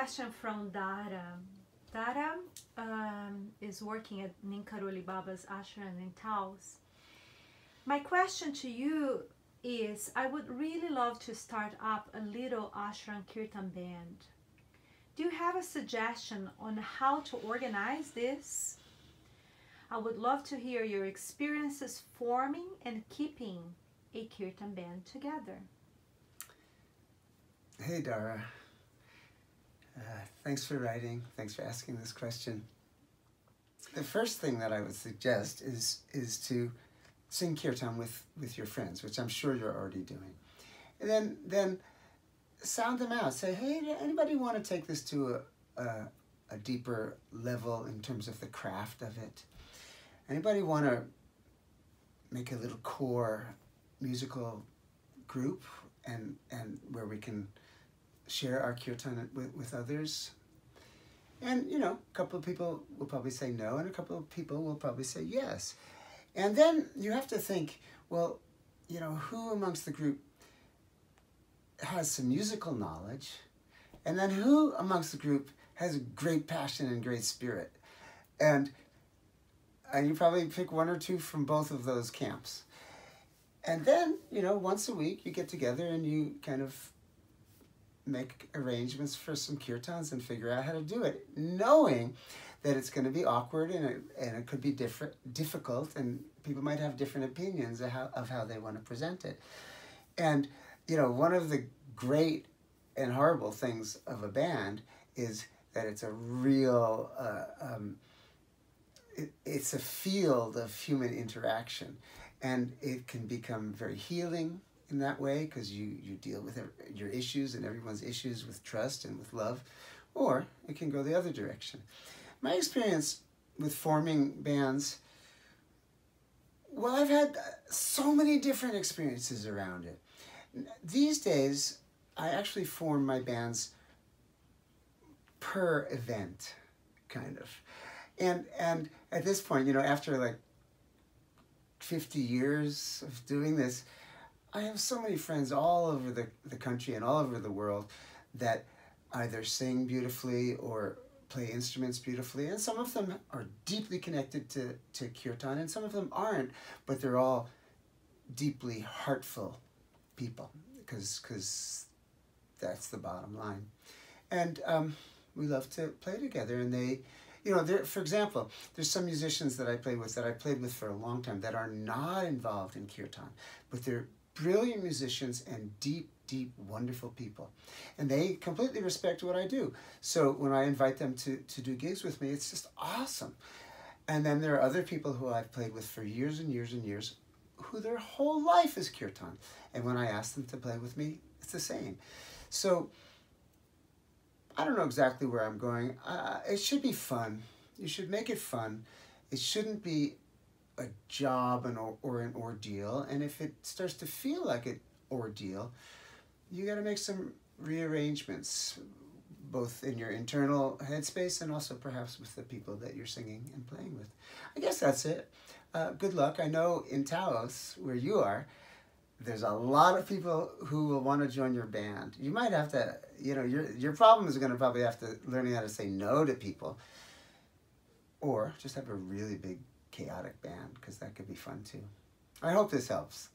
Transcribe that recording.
question from Dhara. Dhara is working at Ninkaroli Baba's ashram in Taos. My question to you is, I would really love to start up a little ashram kirtan band. Do you have a suggestion on how to organize this? I would love to hear your experiences forming and keeping a kirtan band together. Hey Dhara, thanks for writing, thanks for asking this question. The first thing that I would suggest is to sing kirtan with your friends, which I'm sure you're already doing. And then sound them out. Say, hey, anybody want to take this to a deeper level in terms of the craft of it? Anybody want to make a little core musical group and where we can share our kirtan with others? And, you know, a couple of people will probably say no, and a couple of people will probably say yes. And then you have to think, well, you know, who amongst the group has some musical knowledge, and then who amongst the group has great passion and great spirit? And you probably pick one or two from both of those camps. And then, you know, once a week you get together and you kind of make arrangements for some kirtans and figure out how to do it, knowing that it's going to be awkward and it could be difficult, and people might have different opinions of how they want to present it. And, you know, one of the great and horrible things of a band is that it's a real, it's a field of human interaction, and it can become very healing in that way, because you deal with your issues and everyone's issues with trust and with love, or it can go the other direction. My experience with forming bands, well, I've had so many different experiences around it. These days, I actually form my bands per event, kind of. And at this point, you know, after like 50 years of doing this, I have so many friends all over the country and all over the world that either sing beautifully or play instruments beautifully, and some of them are deeply connected to kirtan, and some of them aren't, but they're all deeply heartful people, because that's the bottom line. And we love to play together, and they, you know, for example, there's some musicians that I played with for a long time that are not involved in kirtan, but they're brilliant musicians and deep, wonderful people. And they completely respect what I do. So when I invite them to do gigs with me, it's just awesome. And then there are other people who I've played with for years and years and years, who their whole life is kirtan. And when I ask them to play with me, it's the same. So I don't know exactly where I'm going. It should be fun. You should make it fun. It shouldn't be a job or an ordeal. And if it starts to feel like an ordeal, you got to make some rearrangements, both in your internal headspace and also perhaps with the people that you're singing and playing with. I guess that's it. Good luck. I know in Taos, where you are, there's a lot of people who will want to join your band. You might have to, you know, your problem is going to probably have to learning how to say no to people, or just have a really big chaotic band, because that could be fun too. I hope this helps.